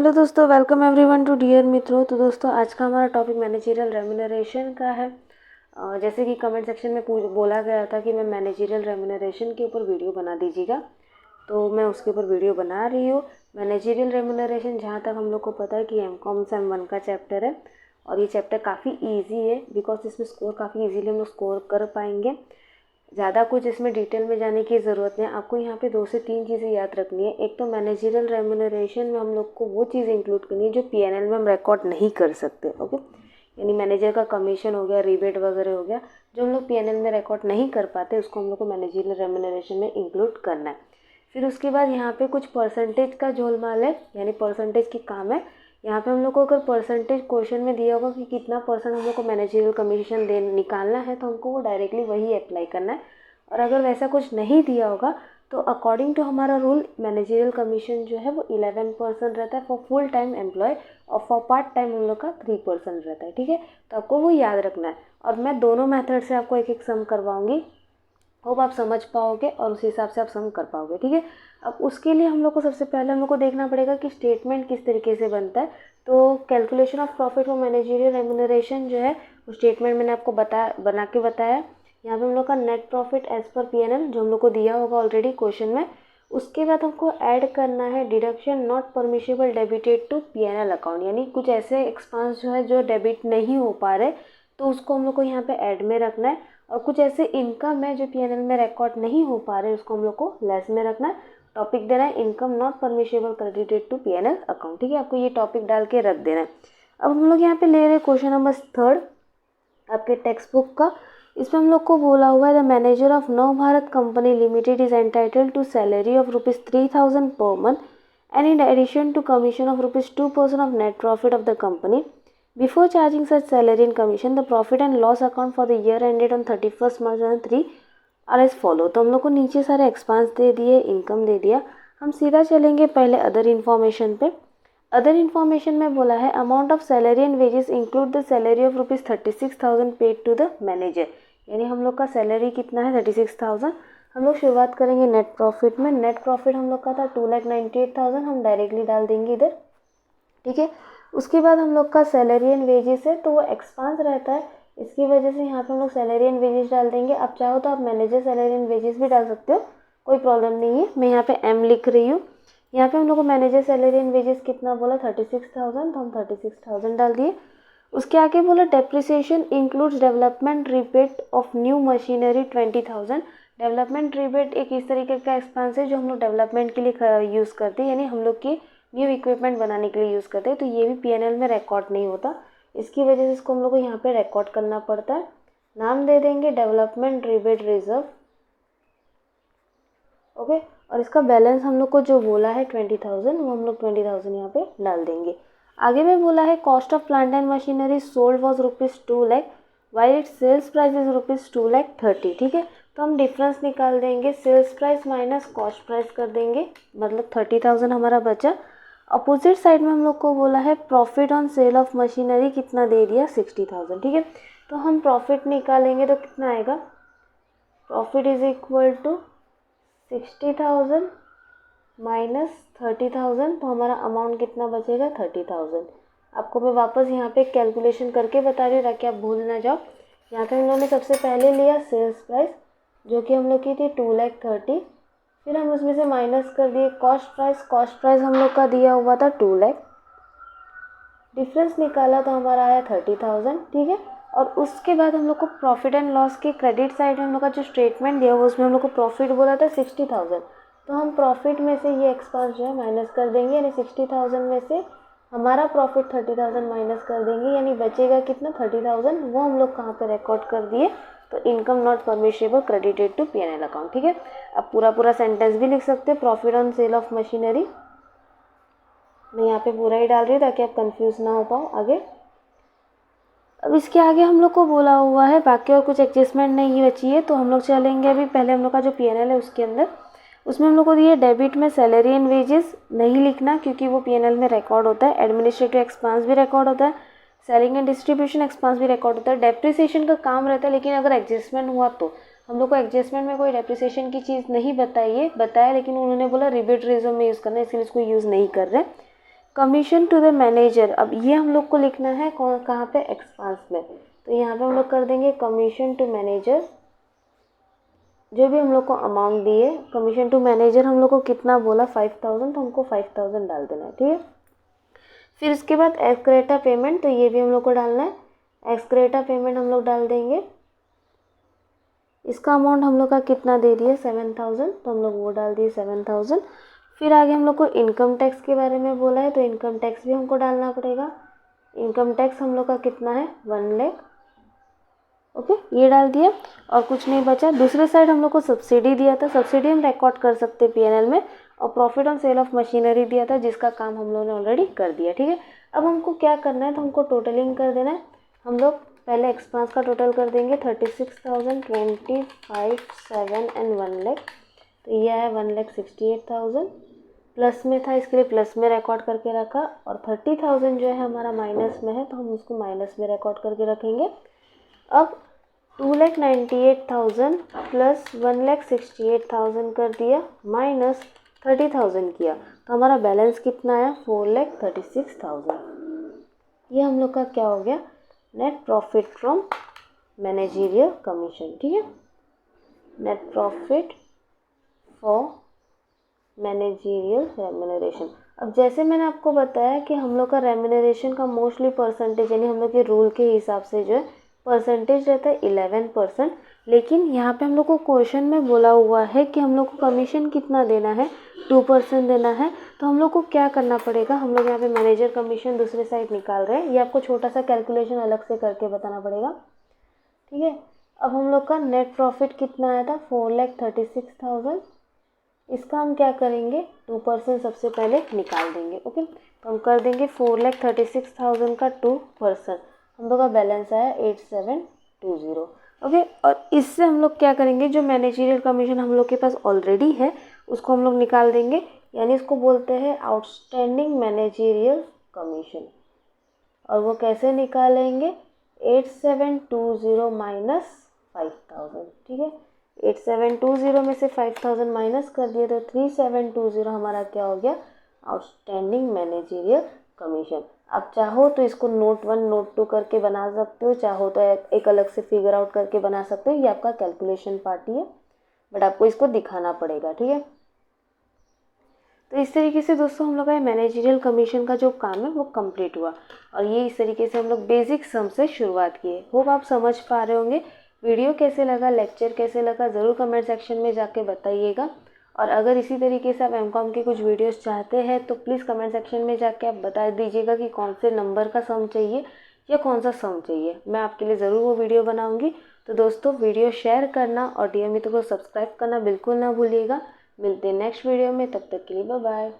Hello दोस्तों, welcome everyone to dear मित्रों। तो दोस्तों आज का हमारा टॉपिक मैनेजरियल रेम्यूनरेशन का है। जैसे कि कमेंट सेक्शन में बोला गया था कि मैं मैनेजरियल रेम्यूनरेशन के ऊपर वीडियो बना दीजिएगा, तो मैं उसके ऊपर वीडियो बना रही हूँ। मैनेजरियल रेम्यूनरेशन जहाँ तक हम लोग को पता है कि एमकॉम सेम 1 का चैप्टर है और ये चैप्टर काफ़ी ईजी है बिकॉज इसमें स्कोर काफ़ी ईजीली हम लोग स्कोर कर पाएंगे। ज़्यादा कुछ इसमें डिटेल में जाने की ज़रूरत नहीं है। आपको यहाँ पे 2 से 3 चीज़ें याद रखनी है। एक तो मैनेजरियल रेम्यूनरेशन में हम लोग को वो चीज़ें इंक्लूड करनी है जो पीएनएल में हम रिकॉर्ड नहीं कर सकते। ओके, यानी मैनेजर का कमीशन हो गया, रिबेट वगैरह हो गया, जो हम लोग पीएनएल में रिकॉर्ड नहीं कर पाते उसको हम लोग को मैनेजरियल रेम्यूनरेशन में इंक्लूड करना है। फिर उसके बाद यहाँ पे कुछ परसेंटेज का झोलमाल है, यानी परसेंटेज की काम है। यहाँ पे हम लोग को अगर परसेंटेज क्वेश्चन में दिया होगा कि कितना परसेंट हम लोग को मैनेजरियल कमीशन निकालना है, तो हमको वो डायरेक्टली वही अप्लाई करना है। और अगर वैसा कुछ नहीं दिया होगा तो अकॉर्डिंग टू हमारा रूल मैनेजरियल कमीशन जो है वो 11% रहता है फॉर फुल टाइम एम्प्लॉय और फॉर पार्ट टाइम हम लोग का 3% रहता है। ठीक है, तो आपको वो याद रखना है। और मैं दोनों मेथड से आपको एक एक सम करवाऊंगी, होप आप समझ पाओगे और उस हिसाब से आप सम कर पाओगे। ठीक है, अब उसके लिए हम लोग को सबसे पहले हम लोग को देखना पड़ेगा कि स्टेटमेंट किस तरीके से बनता है। तो calculation of profit for managerial remuneration जो है वो स्टेटमेंट मैंने आपको बना के बताया। यहाँ पे हम लोग का net profit as per PNL जो हम लोग को दिया होगा ऑलरेडी क्वेश्चन में। उसके बाद हमको ऐड करना है deduction not permissible debited to PNL account, यानी कुछ ऐसे एक्सपेंस जो है जो डेबिट नहीं हो पा रहे तो उसको हम लोग को यहाँ पे ऐड में रखना है। और कुछ ऐसे इनकम है जो पीएनएल में रिकॉर्ड नहीं हो पा रहे उसको हम लोग को लेस में रखना है। टॉपिक देना है income not permissible credited to PNL account. ठीक है, आपको ये टॉपिक डाल के रख देना है। अब हम लोग यहाँ पे ले रहे हैं क्वेश्चन नंबर 3 आपके टेक्स्ट बुक का। इसमें हम लोग को बोला हुआ है the manager of Nav Bharat company limited is entitled to salary of ₹3,000 per month and in addition to commission of ₹2% of net profit of the company. Before charging such salary and commission, the profit and loss account for the year ended on 31st March 2003 are as follow। तो हम लोग को नीचे सारे expense दे दिए, income दे दिया। हम सीधा चलेंगे पहले अदर इन्फॉर्मेशन पे। अदर इन्फॉर्मेशन में बोला है amount of salary and wages include the salary of ₹36,000 paid to the manager, यानी हम लोग का सैलरी कितना है 36,000। हम लोग शुरुआत करेंगे नेट प्रॉफिट में। नेट प्रॉफिट हम लोग का था 2,98,000, हम डायरेक्टली डाल देंगे इधर। ठीक है, उसके बाद हम लोग का सैलरी एंड वेजेस है तो वो एक्सपेंस रहता है, इसकी वजह से यहाँ पे हम लोग सैलरी एंड वेजेस डाल देंगे। आप चाहो तो आप मैनेजर सैलरी एंड वेजेस भी डाल सकते हो, कोई प्रॉब्लम नहीं है। मैं यहाँ पे एम लिख रही हूँ। यहाँ पे हम लोग को मैनेजर सैलरी एंड वेजेस कितना बोला 36,000, तो हम 36,000 डाल दिए। उसके आगे बोला depreciation includes development rebate of new machinery 20,000। Development rebate एक इस तरीके का एक्सपेंस है जो हम लोग डेवलपमेंट के लिए यूज़ करते हैं, यानी हम लोग की न्यू इक्विपमेंट बनाने के लिए यूज़ करते हैं। तो ये भी पीएनएल में रिकॉर्ड नहीं होता, इसकी वजह से इसको हम लोग को यहाँ पे रिकॉर्ड करना पड़ता है। नाम दे देंगे डेवलपमेंट रिबेट रिजर्व। ओके, और इसका बैलेंस हम लोग को जो बोला है 20,000, वो हम लोग 20,000 यहाँ पे डाल देंगे। आगे में बोला है cost of plant and machinery sold was ₹2 lakh while it sales price is ₹2,30,000। ठीक है, तो हम डिफरेंस निकाल देंगे, sales price minus cost price कर देंगे, मतलब 30,000 हमारा बचा। अपोजिट साइड में हम लोग को बोला है profit on sale of machinery कितना दे दिया 60,000। ठीक है, तो हम प्रॉफिट निकालेंगे तो कितना आएगा, profit is equal to 60,000 minus 30,000, तो हमारा अमाउंट कितना बचेगा 30,000। आपको मैं वापस यहाँ पे कैलकुलेशन करके बता रही हूँ ताकि आप भूल ना जाओ। यहाँ पे हम लोगों ने सबसे पहले लिया सेल्स प्राइस जो कि हम लोग की थी 2,30,000, फिर हम उसमें से माइनस कर दिए कॉस्ट प्राइस। कॉस्ट प्राइस हम लोग का दिया हुआ था 2 लाख, डिफरेंस निकाला तो हमारा आया 30,000। ठीक है, और उसके बाद हम लोग को प्रॉफिट एंड लॉस के क्रेडिट साइड में हम लोग का जो स्टेटमेंट दिया हुआ उसमें हम लोग को प्रॉफिट बोला था 60,000, तो हम प्रॉफिट में से ये एक्सपेंस जो है माइनस कर देंगे, यानी 60,000 में से हमारा प्रॉफिट 30,000 माइनस कर देंगे, यानी बचेगा कितना 30,000। वो हम लोग कहाँ पे रिकॉर्ड कर दिए, तो income not permissible credited to PNL account. ठीक है, आप पूरा सेंटेंस भी लिख सकते हो, profit on sale of machinery. मैं यहाँ पे पूरा ही डाल रही हूँ ताकि आप कंफ्यूज ना हो पाओ आगे। अब इसके आगे हम लोग को बोला हुआ है बाकी और कुछ एडजस्टमेंट नहीं बची है, तो हम लोग चलेंगे अभी पहले हम लोग का जो पीएनएल है उसके अंदर। उसमें हम लोग को दिए डेबिट में सैलरी एंड वेजेस नहीं लिखना क्योंकि वो पीएनएल में रिकॉर्ड होता है। एडमिनिस्ट्रेटिव एक्सपेंस भी रिकॉर्ड होता है, सेलिंग एंड डिस्ट्रीब्यूशन एक्सपेंस भी रिकॉर्ड होता है। डेप्रिसिएशन का काम रहता है, लेकिन अगर एडजस्टमेंट हुआ तो हम लोग को एडजस्टमेंट में कोई डेप्रिसिएशन की चीज़ नहीं बताया, लेकिन उन्होंने बोला रिबेट रिजर्व में यूज़ करना है, इसलिए इसको यूज़ नहीं कर रहे। कमीशन टू द मैनेजर, अब ये हम लोग को लिखना है कहाँ पे, एक्सपेंस में। तो यहाँ पे हम लोग कर देंगे कमीशन टू मैनेजर, जो भी हम लोग को अमाउंट दिए, कमीशन टू मैनेजर हम लोग को कितना बोला 5000, तो हमको 5000 डाल देना है, ठीक है। फिर उसके बाद एक्सक्रेटा पेमेंट, तो ये भी हम लोग को डालना है, एक्सक्रेटा पेमेंट हम लोग डाल देंगे। इसका अमाउंट हम लोग का कितना दे दिए 7000, तो हम लोग वो डाल दिए 7000। फिर आगे हम लोग को इनकम टैक्स के बारे में बोला है, तो इनकम टैक्स भी हमको डालना पड़ेगा। इनकम टैक्स हम लोग का कितना है 1 लाख, ओके, ये डाल दिया और कुछ नहीं बचा। दूसरे साइड हम लोग को सब्सिडी दिया था, सब्सिडी हम रिकॉर्ड कर सकते हैं पीएनएल में, और profit on sale of machinery दिया था जिसका काम हम लोगों ने ऑलरेडी कर दिया, ठीक है। अब हमको क्या करना है, तो हमको टोटलिंग कर देना है। हम लोग पहले एक्सपेंस का टोटल कर देंगे 36,000, 25, 7 एंड 1 लाख, तो यह है 1,68,000। प्लस में था इसके लिए प्लस में रिकॉर्ड करके रखा, और 30,000 जो है हमारा माइनस में है, तो हम उसको माइनस में रिकॉर्ड करके रखेंगे। अब 2,98,000 प्लस 1,68,000 कर दिया, माइनस 30,000 किया, तो हमारा बैलेंस कितना आया 4,36,000। ये हम लोग का क्या हो गया, net profit from managerial commission, ठीक है, net profit for managerial remuneration. अब जैसे मैंने आपको बताया कि हम लोग का रेम्यूनरेशन का मोस्टली परसेंटेज, यानी हम लोग के रूल के हिसाब से जो है परसेंटेज रहता है 11%, लेकिन यहाँ पे हम लोग को क्वेश्चन में बोला हुआ है कि हम लोग को कमीशन कितना देना है, 2% देना है। तो हम लोग को क्या करना पड़ेगा, हम लोग यहाँ पे मैनेजर कमीशन दूसरे साइड निकाल रहे हैं, ये आपको छोटा सा कैलकुलेशन अलग से करके बताना पड़ेगा, ठीक है। अब हम लोग का नेट प्रॉफिट कितना आया था 4,36,000, इसका हम क्या करेंगे 2% सबसे पहले निकाल देंगे, ओके। तो हम कर देंगे 4,36,000 का 2%, हम लोग का बैलेंस आया 8720, ओके। और इससे हम लोग क्या करेंगे, जो मैनेजरियल कमीशन हम लोग के पास ऑलरेडी है उसको हम लोग निकाल देंगे, यानी इसको बोलते हैं आउटस्टैंडिंग मैनेजरियल कमीशन। और वो कैसे निकालेंगे, 8720 माइनस 5000, ठीक है। 8720 में से 5000 माइनस कर दिए तो 3720 हमारा क्या हो गया, आउटस्टैंडिंग मैनेजरियल कमीशन। आप चाहो तो इसको नोट 1 नोट 2 करके बना सकते हो, चाहो तो एक अलग से फिगर आउट करके बना सकते हो, ये आपका कैलकुलेशन पार्ट ही है, बट आपको इसको दिखाना पड़ेगा, ठीक है। तो इस तरीके से दोस्तों हम लोग का मैनेजरियल कमीशन का जो काम है वो कंप्लीट हुआ, और ये इस तरीके से हम लोग बेसिक सम से शुरुआत किए। होप आप समझ पा रहे होंगे। वीडियो कैसे लगा, लेक्चर कैसे लगा, ज़रूर कमेंट सेक्शन में जाके बताइएगा। और अगर इसी तरीके से आप एमकॉम के कुछ वीडियोस चाहते हैं तो प्लीज़ कमेंट सेक्शन में जाके आप बता दीजिएगा कि कौन से नंबर का सम चाहिए या कौन सा सम चाहिए, मैं आपके लिए ज़रूर वो वीडियो बनाऊँगी। तो दोस्तों वीडियो शेयर करना और डियर मित्रों को सब्सक्राइब करना बिल्कुल ना भूलिएगा। मिलते हैं नेक्स्ट वीडियो में, तब तक के लिए बाय बाय।